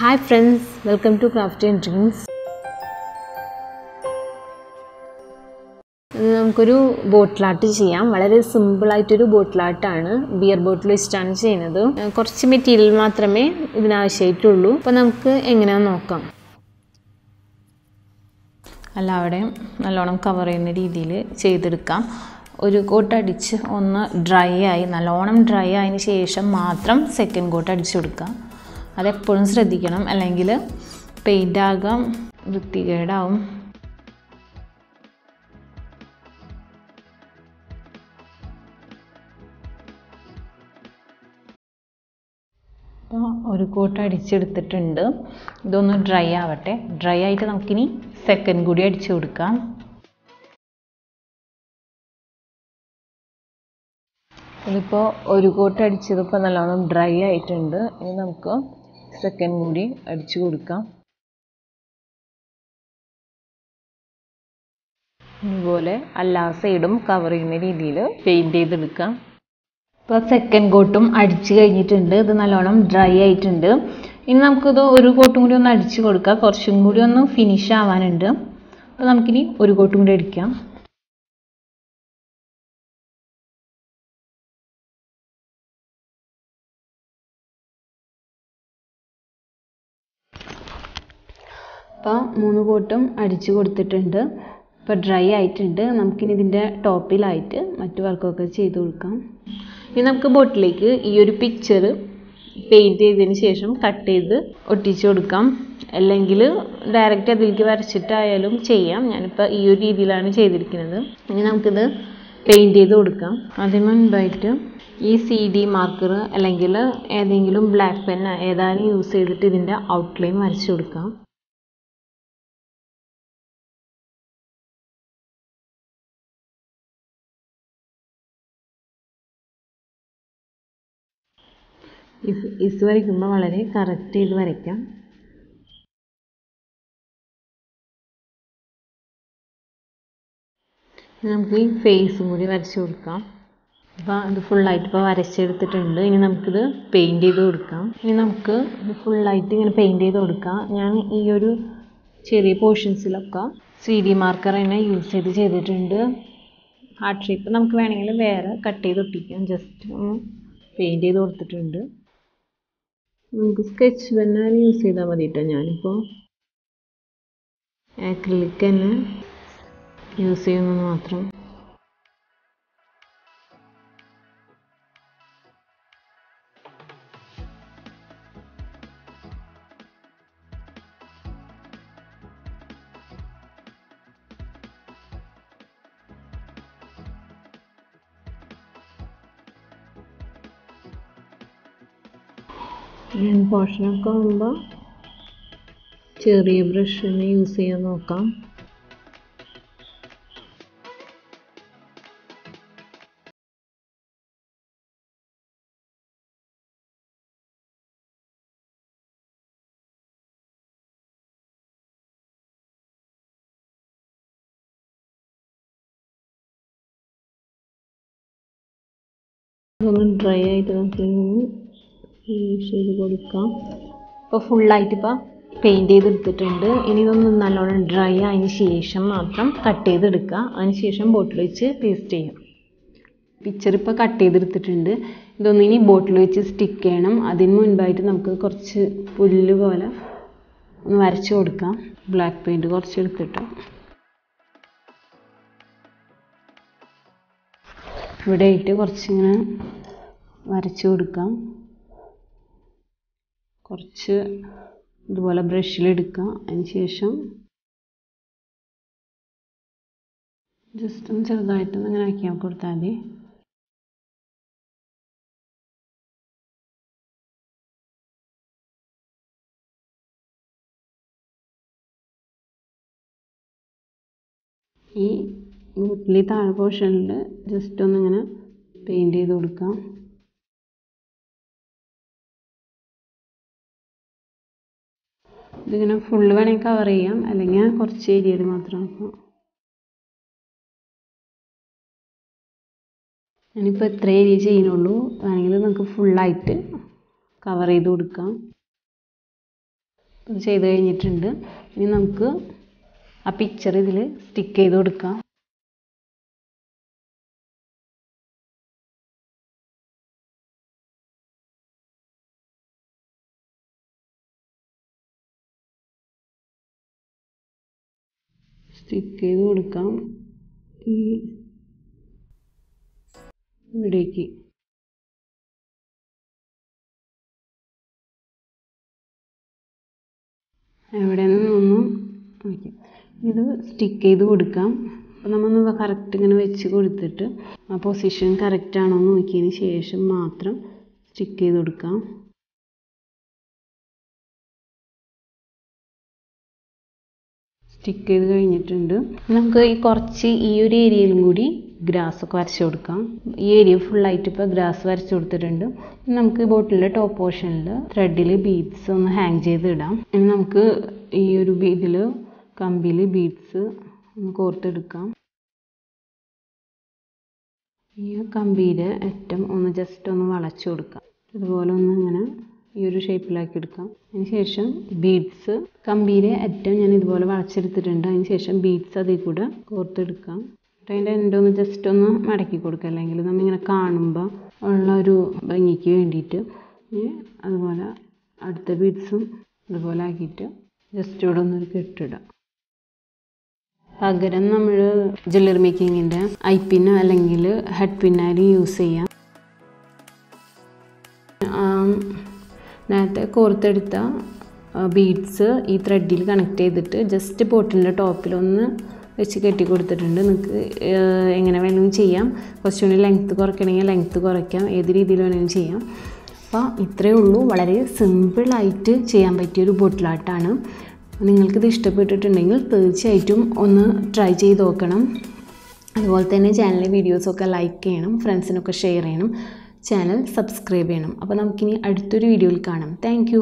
Hi friends, welcome to Crafty and Dreams. നമുക്കൊരു bottle art ചെയ്യാം. വളരെ സിമ്പിൾ ആയിട്ടൊരു ബോട്ടിൽ ആർട്ടാണ്. ബിയർ ബോട്ടിൽ വെച്ചിട്ടാണ് ചെയ്യുന്നത്. കുറച്ച് മെറ്റീരിയൽ മാത്രമേ ഇതിനാവശ്യമായിട്ടുള്ളൂ. അപ്പോൾ നമുക്ക് എങ്ങനെയാണെന്ന് നോക്കാം. എല്ലാവരുടെയും നല്ലോണം കവർ ചെയ്യുന്ന രീതിയിൽ ചെയ്തെടുക്കാം. ഒരു കോട്ട് അടിച്ച് ഒന്ന് ഡ്രൈ ആയി നല്ലോണം ഡ്രൈ ആയതിന് ശേഷം മാത്രം സെക്കൻഡ് കോട്ട് അടിച്ചു കൊടുക്കുക. അതെപ്പോഴും ശ്രദ്ധിക്കണം, അല്ലെങ്കിൽ പെയിൻ്റ് ആകാം, വൃത്തികേടാവും. അപ്പോൾ ഒരു കോട്ട് അടിച്ചെടുത്തിട്ടുണ്ട്. ഇതൊന്ന് ഡ്രൈ ആവട്ടെ. ഡ്രൈ ആയിട്ട് നമുക്കിനി സെക്കൻഡ് കൂടി അടിച്ചു കൊടുക്കാം. ഇതിപ്പോൾ ഒരു കോട്ട് അടിച്ചതിപ്പോൾ നല്ലോണം ഡ്രൈ ആയിട്ടുണ്ട്. ഇനി നമുക്ക് സെക്കൻഡ് കൂടി അടിച്ചു കൊടുക്കാം. ഇതുപോലെ എല്ലാ സൈഡും കവർ ചെയ്യുന്ന രീതിയിൽ പെയിൻറ് ചെയ്തെടുക്കാം. ഇപ്പോൾ സെക്കൻഡ് കോട്ടും അടിച്ചു കഴിഞ്ഞിട്ടുണ്ട്. ഇത് നല്ലോണം ഡ്രൈ ആയിട്ടുണ്ട്. ഇനി നമുക്കിത് ഒരു കോട്ടും കൂടി ഒന്ന് അടിച്ചു കൊടുക്കാം. കുറച്ചും കൂടി ഒന്ന് ഫിനിഷ് ആവാനുണ്ട്. അപ്പോൾ നമുക്കിനി ഒരു കോട്ടും കൂടി അടിക്കാം. അപ്പോൾ 3 കോട്ടും അടിച്ചു കൊടുത്തിട്ടുണ്ട്. ഇപ്പോൾ ഡ്രൈ ആയിട്ടുണ്ട്. നമുക്കിനി ഇതിൻ്റെ ടോപ്പിലായിട്ട് മറ്റു വർക്കൊക്കെ ചെയ്ത് കൊടുക്കാം. ഇനി നമുക്ക് ബോട്ടിലേക്ക് ഈ ഒരു പിക്ചർ പെയിൻറ് ചെയ്തതിന് ശേഷം കട്ട് ചെയ്ത് ഒട്ടിച്ചു കൊടുക്കാം. അല്ലെങ്കിൽ ഡയറക്റ്റ് അതിലേക്ക് വരച്ചിട്ടായാലും ചെയ്യാം. ഞാനിപ്പോൾ ഈ ഒരു രീതിയിലാണ് ചെയ്തിരിക്കുന്നത്. ഇനി നമുക്കിത് പെയിൻറ് ചെയ്ത് കൊടുക്കാം. അതിന് മുൻപായിട്ട് ഈ CD മാർക്കർ അല്ലെങ്കിൽ ഏതെങ്കിലും ബ്ലാക്ക് പെൻ ഏതായാലും യൂസ് ചെയ്തിട്ട് ഇതിൻ്റെ ഔട്ട്ലൈൻ വരച്ചു കൊടുക്കാം. ഇസ് വരയ്ക്കുമ്പോൾ വളരെ കറക്റ്റ് ചെയ്ത് വരയ്ക്കാം. നമുക്ക് ഈ ഫേസും കൂടി വരച്ച് കൊടുക്കാം. അപ്പോൾ ഇത് ഫുള്ളായിട്ട് ഇപ്പോൾ വരച്ചെടുത്തിട്ടുണ്ട്. ഇനി നമുക്കിത് പെയിൻറ് ചെയ്ത് കൊടുക്കാം. ഇനി നമുക്ക് ഇത് ഫുള്ളായിട്ട് ഇങ്ങനെ പെയിൻറ് ചെയ്ത് കൊടുക്കാം. ഞാൻ ഈ ഒരു ചെറിയ പോർഷൻസിലൊക്കെ CD മാർക്കർ തന്നെ യൂസ് ചെയ്തിട്ടുണ്ട്. ഹാർട്ട് ഷേപ്പ് നമുക്ക് വേണമെങ്കിൽ വേറെ കട്ട് ചെയ്ത് ഒട്ടിക്കാം. ജസ്റ്റ് ഒന്ന് പെയിൻറ് ചെയ്ത് കൊടുത്തിട്ടുണ്ട്. നമുക്ക് സ്കെച്ച് പെന്നാണ് യൂസ് ചെയ്താൽ മതി കേട്ടോ. ഞാനിപ്പോൾ ആക്രിലിക് തന്നെ യൂസ് ചെയ്യുന്നത് മാത്രം. പോർഷനൊക്കെ ആകുമ്പോൾ ചെറിയ ബ്രഷ് തന്നെ യൂസ് ചെയ്യാൻ നോക്കാം. ഒന്ന് ഡ്രൈ ആയിട്ട് നമുക്ക് ചെയ്ത് കൊടുക്കാം. ഇപ്പോൾ ഫുള്ളായിട്ട് ഇപ്പോൾ പെയിൻറ് ചെയ്തെടുത്തിട്ടുണ്ട്. ഇനി ഇതൊന്ന് നല്ലോണം ഡ്രൈ ആയതിന് ശേഷം മാത്രം കട്ട് ചെയ്തെടുക്കുക. അതിന് ശേഷം ബോട്ടിൽ വെച്ച് പേസ്റ്റ് ചെയ്യാം. പിക്ചർ ഇപ്പോൾ കട്ട് ചെയ്തെടുത്തിട്ടുണ്ട്. ഇതൊന്ന് ഇനി ബോട്ടിൽ വെച്ച് സ്റ്റിക്ക് ചെയ്യണം. അതിന് മുൻപായിട്ട് നമുക്ക് കുറച്ച് പുല്ല് പോലെ ഒന്ന് വരച്ച് കൊടുക്കാം. ബ്ലാക്ക് പെയിൻറ് കുറച്ച് എടുത്തിട്ട് ഇവിടെ ആയിട്ട് കുറച്ചിങ്ങനെ വരച്ച് കൊടുക്കാം. കുറച്ച് ഇതുപോലെ ബ്രഷിലെടുക്കാം. അതിന് ശേഷം ജസ്റ്റ് ഒന്ന് ചെറുതായിട്ടൊന്ന് ഇങ്ങനെ ആക്കി കൊടുത്താൽ മതി. ഈ ബോട്ടിൽ താഴെ പോർഷനിൽ ജസ്റ്റ് ഒന്നിങ്ങനെ പെയിൻറ് ചെയ്ത് കൊടുക്കാം. ഇതിങ്ങനെ ഫുള്ള് വേണമെങ്കിൽ കവർ ചെയ്യാം, അല്ലെങ്കിൽ കുറച്ച് ഏരിയയിൽ മാത്രം ആക്കാം. ഞാനിപ്പോൾ എത്ര ഏരിയ ചെയ്യുന്നുള്ളൂ, വേണമെങ്കിൽ നമുക്ക് ഫുള്ളായിട്ട് കവർ ചെയ്ത് കൊടുക്കാം. ചെയ്ത് കഴിഞ്ഞിട്ടുണ്ട്. ഇനി നമുക്ക് ആ പിക്ചർ ഇതിൽ സ്റ്റിക്ക് ചെയ്ത് കൊടുക്കാം. സ്റ്റിക്ക് ചെയ്ത് കൊടുക്കാം ഈ ഇവിടേക്ക്. എവിടെ നിന്നൊന്നും ഇത് സ്റ്റിക്ക് ചെയ്ത് കൊടുക്കാം. അപ്പോൾ നമ്മൾ കറക്റ്റ് ഇങ്ങനെ വെച്ച് കൊടുത്തിട്ട് ആ പൊസിഷൻ കറക്റ്റ് ആണോ എന്ന് നോക്കിയതിന് ശേഷം മാത്രം സ്റ്റിക്ക് ചെയ്ത് കൊടുക്കാം. സ്റ്റിക്ക് ചെയ്ത് കഴിഞ്ഞിട്ടുണ്ട്. നമുക്ക് കുറച്ച് ഈ ഒരു ഏരിയയിലും കൂടി ഗ്രാസ് ഒക്കെ വരച്ച് കൊടുക്കാം. ഈ ഏരിയ ഫുള്ളായിട്ട് ഇപ്പോൾ ഗ്രാസ് വരച്ച് കൊടുത്തിട്ടുണ്ട്. നമുക്ക് ബോട്ടിലിൻ്റെ ടോപ്പ് പോർഷനിൽ ത്രെഡിൽ ബീഡ്സ് ഒന്ന് ഹാങ് ചെയ്ത് ഇടാം. ഇനി നമുക്ക് ഈ ഒരു ഇതിൽ കമ്പിയിൽ ബീഡ്സ് ഒന്ന് കോർത്തെടുക്കാം. ഈ കമ്പിയുടെ അറ്റം ഒന്ന് ജസ്റ്റ് ഒന്ന് വളച്ചു കൊടുക്കാം. ഇതുപോലെ ഒന്ന് ഇങ്ങനെ ഈ ഒരു ഷേപ്പിലാക്കി എടുക്കാം. അതിന് ശേഷം ബീഡ്സ് കമ്പിയിലെ അറ്റം ഞാൻ ഇതുപോലെ വളച്ചെടുത്തിട്ടുണ്ട്. അതിന് ശേഷം ബീഡ്സ് അതിൽ കൂടെ കോർത്തെടുക്കാം. അതിൻ്റെ എൻഡൊന്ന് ജസ്റ്റ് ഒന്ന് മടക്കി കൊടുക്കുക, അല്ലെങ്കിൽ നമ്മളിങ്ങനെ കാണുമ്പോൾ ഉള്ള ഒരു ഭംഗിക്ക് വേണ്ടിയിട്ട്. അതുപോലെ അടുത്ത ബീഡ്സും ഇതുപോലെ ആക്കിയിട്ട് ജസ്റ്റ് ഇവിടെ ഒന്നൊരു കെട്ടിടാം. പകരം നമ്മൾ ജ്വല്ലറി മേക്കിങ്ങിൻ്റെ ഐപ്പിന്നോ അല്ലെങ്കിൽ ഹെഡ് പിന്നായാലും യൂസ് ചെയ്യാം. നേരത്തെ കോർത്തെടുത്ത ബീഡ്സ് ഈ ത്രെഡിൽ കണക്ട് ചെയ്തിട്ട് ജസ്റ്റ് ബോട്ടിലിൻ്റെ ടോപ്പിലൊന്ന് വെച്ച് കെട്ടി കൊടുത്തിട്ടുണ്ട്. നിങ്ങൾക്ക് എങ്ങനെ വേണമെങ്കിലും ചെയ്യാം. കുറച്ചുകൂടി ലെങ്ത്ത് കുറയ്ക്കണമെങ്കിൽ ലെങ്ത്ത് കുറയ്ക്കാം, ഏത് രീതിയിൽ വേണമെങ്കിലും ചെയ്യാം. അപ്പോൾ ഇത്രയേ ഉള്ളൂ. വളരെ സിമ്പിളായിട്ട് ചെയ്യാൻ പറ്റിയൊരു ബോട്ടിലാട്ടാണ്. നിങ്ങൾക്കിത് ഇഷ്ടപ്പെട്ടിട്ടുണ്ടെങ്കിൽ തീർച്ചയായിട്ടും ഒന്ന് ട്രൈ ചെയ്ത് നോക്കണം. അതുപോലെ തന്നെ ചാനലിലെ വീഡിയോസൊക്കെ ലൈക്ക് ചെയ്യണം, ഫ്രണ്ട്സിനൊക്കെ ഷെയർ ചെയ്യണം, ചാനൽ സബ്സ്ക്രൈബ് ചെയ്യണം. അപ്പോൾ നമുക്കിനി അടുത്തൊരു വീഡിയോയിൽ കാണാം. താങ്ക്